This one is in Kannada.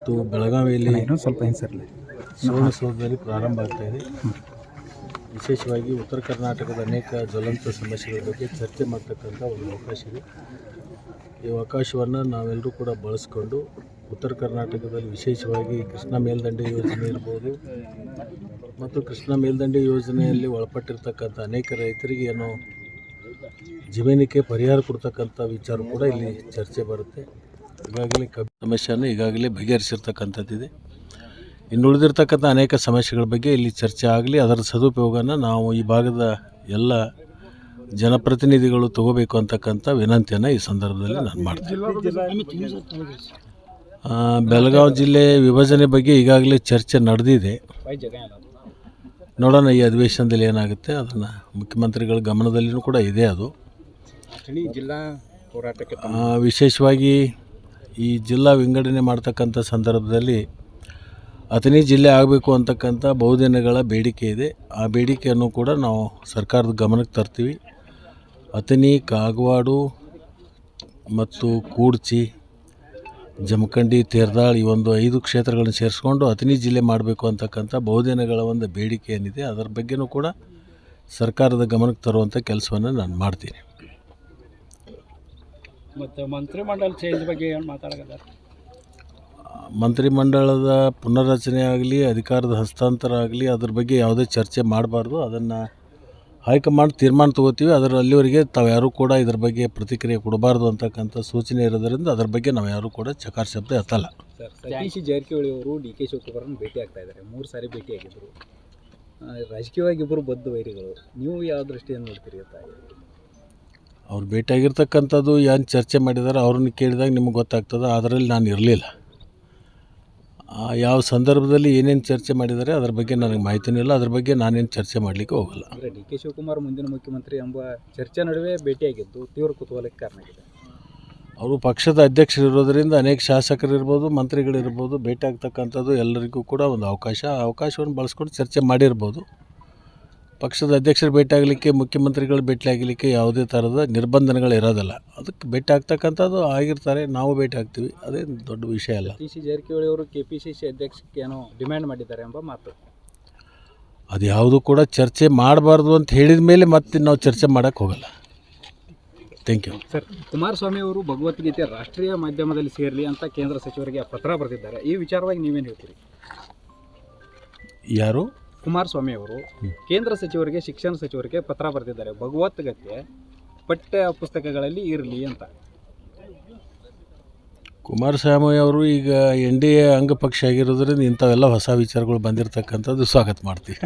ಇವತ್ತು ಬೆಳಗಾವಿಯಲ್ಲಿ ಸುವರ್ಣಸೌಧದಲ್ಲಿ ಪ್ರಾರಂಭ ಆಗ್ತಾಯಿದೆ. ವಿಶೇಷವಾಗಿ ಉತ್ತರ ಕರ್ನಾಟಕದ ಅನೇಕ ಜ್ವಲಂತ ಸಮಸ್ಯೆಗಳ ಬಗ್ಗೆ ಚರ್ಚೆ ಮಾಡ್ತಕ್ಕಂಥ ಒಂದು ಅವಕಾಶ ಇದೆ. ಈ ಅವಕಾಶವನ್ನು ನಾವೆಲ್ಲರೂ ಕೂಡ ಬಳಸ್ಕೊಂಡು ಉತ್ತರ ಕರ್ನಾಟಕದಲ್ಲಿ ವಿಶೇಷವಾಗಿ ಕೃಷ್ಣಾ ಮೇಲ್ದಂಡೆ ಯೋಜನೆ ಇರ್ಬೋದು ಮತ್ತು ಕೃಷ್ಣಾ ಮೇಲ್ದಂಡೆ ಯೋಜನೆಯಲ್ಲಿ ಒಳಪಟ್ಟಿರ್ತಕ್ಕಂಥ ಅನೇಕ ರೈತರಿಗೆ ಏನೋ ಜಮೀನಿಗೆ ಪರಿಹಾರ ಕೊಡ್ತಕ್ಕಂಥ ವಿಚಾರ ಕೂಡ ಇಲ್ಲಿ ಚರ್ಚೆ ಬರುತ್ತೆ. ಈಗಾಗಲೇ ಸಮಸ್ಯೆಯನ್ನು ಈಗಾಗಲೇ ಬಗೆಹರಿಸಿರ್ತಕ್ಕಂಥದ್ದಿದೆ. ಇನ್ನುಳಿದಿರ್ತಕ್ಕಂಥ ಅನೇಕ ಸಮಸ್ಯೆಗಳ ಬಗ್ಗೆ ಇಲ್ಲಿ ಚರ್ಚೆ ಆಗಲಿ, ಅದರ ಸದುಪಯೋಗನ ನಾವು ಈ ಭಾಗದ ಎಲ್ಲ ಜನಪ್ರತಿನಿಧಿಗಳು ತಗೋಬೇಕು ಅಂತಕ್ಕಂಥ ವಿನಂತಿಯನ್ನು ಈ ಸಂದರ್ಭದಲ್ಲಿ ನಾನು ಮಾಡ್ತೀನಿ. ಬೆಳಗಾವಿ ಜಿಲ್ಲೆ ವಿಭಜನೆ ಬಗ್ಗೆ ಈಗಾಗಲೇ ಚರ್ಚೆ ನಡೆದಿದೆ. ನೋಡೋಣ ಈ ಅಧಿವೇಶನದಲ್ಲಿ ಏನಾಗುತ್ತೆ. ಅದನ್ನು ಮುಖ್ಯಮಂತ್ರಿಗಳ ಗಮನದಲ್ಲಿಯೂ ಕೂಡ ಇದೆ. ಅದು ಜಿಲ್ಲಾ ಹೋರಾಟಕ್ಕೆ ವಿಶೇಷವಾಗಿ ಈ ಜಿಲ್ಲಾ ವಿಂಗಡಣೆ ಮಾಡ್ತಕ್ಕಂಥ ಸಂದರ್ಭದಲ್ಲಿ ಅಥಣಿ ಜಿಲ್ಲೆ ಆಗಬೇಕು ಅಂತಕ್ಕಂಥ ಬಹುದಿನಗಳ ಬೇಡಿಕೆ ಇದೆ. ಆ ಬೇಡಿಕೆಯನ್ನು ಕೂಡ ನಾವು ಸರ್ಕಾರದ ಗಮನಕ್ಕೆ ತರ್ತೀವಿ. ಅಥಣಿ, ಕಾಗವಾಡ ಮತ್ತು ಕೂಡ್ಚಿ, ಜಮಖಂಡಿ, ತೇರದಾಳ್ ಈ ಒಂದು 5 ಕ್ಷೇತ್ರಗಳನ್ನು ಸೇರಿಸ್ಕೊಂಡು ಅಥಣಿ ಜಿಲ್ಲೆ ಮಾಡಬೇಕು ಅಂತಕ್ಕಂಥ ಬಹುದಿನಗಳ ಒಂದು ಬೇಡಿಕೆ ಏನಿದೆ ಅದರ ಬಗ್ಗೆಯೂ ಕೂಡ ಸರ್ಕಾರದ ಗಮನಕ್ಕೆ ತರುವಂಥ ಕೆಲಸವನ್ನು ನಾನು ಮಾಡ್ತೀನಿ. ಮತ್ತು ಮಂತ್ರಿಮಂಡಲ ಚೇಂಜ್ ಬಗ್ಗೆ ಏನು ಮಾತಾಡೋದು? ಮಂತ್ರಿಮಂಡಲದ ಪುನರ್ರಚನೆ ಆಗಲಿ, ಅಧಿಕಾರದ ಹಸ್ತಾಂತರ ಆಗಲಿ, ಅದ್ರ ಬಗ್ಗೆ ಯಾವುದೇ ಚರ್ಚೆ ಮಾಡಬಾರ್ದು. ಅದನ್ನು ಹೈಕಮಾಂಡ್ ತೀರ್ಮಾನ ತೊಗೋತೀವಿ. ಅಲ್ಲಿವರೆಗೆ ತಾವು ಯಾರೂ ಕೂಡ ಇದ್ರ ಬಗ್ಗೆ ಪ್ರತಿಕ್ರಿಯೆ ಕೊಡಬಾರ್ದು ಅಂತಕ್ಕಂಥ ಸೂಚನೆ ಇರೋದರಿಂದ ಅದ್ರ ಬಗ್ಗೆ ನಾವು ಯಾರೂ ಕೂಡ ಚಕಾರ ಶಬ್ದ ಎತ್ತಲ್ಲ. ಸತೀಶ್ ಜಾರಕಿಹೊಳಿ ಅವರು ಡಿ.ಕೆ. ಶಿವಕುಮಾರನ್ನು ಭೇಟಿ ಆಗ್ತಾ ಇದ್ದಾರೆ. 3 ಸಾರಿ ಭೇಟಿಯಾಗಿದ್ದರು. ರಾಜಕೀಯವಾಗಿ ಇಬ್ಬರು ಬದ್ಧ ವೈರಿಗಳು. ನೀವು ಯಾವ ದೃಷ್ಟಿಯನ್ನು ನೋಡ್ತೀರಿ ಅಂತ? ಅವ್ರು ಭೇಟಿಯಾಗಿರ್ತಕ್ಕಂಥದ್ದು ಏನು ಚರ್ಚೆ ಮಾಡಿದ್ದಾರೆ ಅವ್ರನ್ನ ಕೇಳಿದಾಗ ನಿಮಗೆ ಗೊತ್ತಾಗ್ತದೆ. ಅದರಲ್ಲಿ ನಾನು ಇರಲಿಲ್ಲ. ಯಾವ ಸಂದರ್ಭದಲ್ಲಿ ಏನೇನು ಚರ್ಚೆ ಮಾಡಿದ್ದಾರೆ ಅದರ ಬಗ್ಗೆ ನನಗೆ ಮಾಹಿತಿನೂ ಇಲ್ಲ. ಅದ್ರ ಬಗ್ಗೆ ನಾನೇನು ಚರ್ಚೆ ಮಾಡಲಿಕ್ಕೆ ಹೋಗಲ್ಲ. ಅಂದರೆ ಡಿ.ಕೆ. ಶಿವಕುಮಾರ್ ಮುಂದಿನ ಮುಖ್ಯಮಂತ್ರಿ ಎಂಬ ಚರ್ಚೆ ನಡುವೆ ಭೇಟಿಯಾಗಿದ್ದು ತೀವ್ರ ಕುತೂಹಲಕ್ಕೆ ಕಾರಣ ಆಗಿದೆ. ಅವರು ಪಕ್ಷದ ಅಧ್ಯಕ್ಷರಿರೋದರಿಂದ ಅನೇಕ ಶಾಸಕರಿರ್ಬೋದು, ಮಂತ್ರಿಗಳಿರ್ಬೋದು, ಭೇಟಿ ಆಗ್ತಕ್ಕಂಥದ್ದು ಎಲ್ಲರಿಗೂ ಕೂಡ ಒಂದು ಅವಕಾಶವನ್ನು ಬಳಸ್ಕೊಂಡು ಚರ್ಚೆ ಮಾಡಿರ್ಬೋದು. ಪಕ್ಷದ ಅಧ್ಯಕ್ಷರು ಭೇಟಿ ಆಗಲಿಕ್ಕೆ, ಮುಖ್ಯಮಂತ್ರಿಗಳು ಭೇಟಿ ಆಗಲಿಕ್ಕೆ ಯಾವುದೇ ಥರದ ನಿರ್ಬಂಧನೆಗಳು ಇರೋದಿಲ್ಲ. ಅದಕ್ಕೆ ಭೇಟಿ ಆಗ್ತಕ್ಕಂಥದ್ದು ಆಗಿರ್ತಾರೆ, ನಾವು ಭೇಟಿ ಆಗ್ತೀವಿ. ಅದೇನು ದೊಡ್ಡ ವಿಷಯ ಅಲ್ಲ. ಸತೀಶ್ ಜಾರಕಿಹೊಳಿ ಅವರು KPCC ಅಧ್ಯಕ್ಷಕ್ಕೆ ಏನೋ ಡಿಮ್ಯಾಂಡ್ ಮಾಡಿದ್ದಾರೆ ಎಂಬ ಮಾತು. ಅದು ಯಾವುದು ಕೂಡ ಚರ್ಚೆ ಮಾಡಬಾರ್ದು ಅಂತ ಹೇಳಿದ ಮೇಲೆ ಮತ್ತೆ ನಾವು ಚರ್ಚೆ ಮಾಡೋಕ್ಕೆ ಹೋಗಲ್ಲ. Thank you. ಸರ್, ಕುಮಾರಸ್ವಾಮಿ ಅವರು ಭಗವದ್ಗೀತೆ ರಾಷ್ಟ್ರೀಯ ಮಾಧ್ಯಮದಲ್ಲಿ ಸೇರಲಿ ಅಂತ ಕೇಂದ್ರ ಸಚಿವರಿಗೆ ಪತ್ರ ಬರೆದಿದ್ದಾರೆ. ಈ ವಿಚಾರವಾಗಿ ನೀವೇನು ಹೇಳ್ತೀರಿ? ಯಾರು? ಕುಮಾರಸ್ವಾಮಿ ಅವರು ಕೇಂದ್ರ ಸಚಿವರಿಗೆ, ಶಿಕ್ಷಣ ಸಚಿವರಿಗೆ ಪತ್ರ ಬರೆದಿದ್ದಾರೆ. ಭಗವದ್ಗೀತೆ ಪಠ್ಯ ಪುಸ್ತಕಗಳಲ್ಲಿ ಇರಲಿ ಅಂತ. ಕುಮಾರಸ್ವಾಮಿ ಅವರು ಈಗ NDA ಅಂಗಪಕ್ಷ ಆಗಿರೋದ್ರಿಂದ ಇಂಥವೆಲ್ಲ ಹೊಸ ವಿಚಾರಗಳು ಬಂದಿರತಕ್ಕಂಥದ್ದು ಸ್ವಾಗತ ಮಾಡ್ತೀವಿ.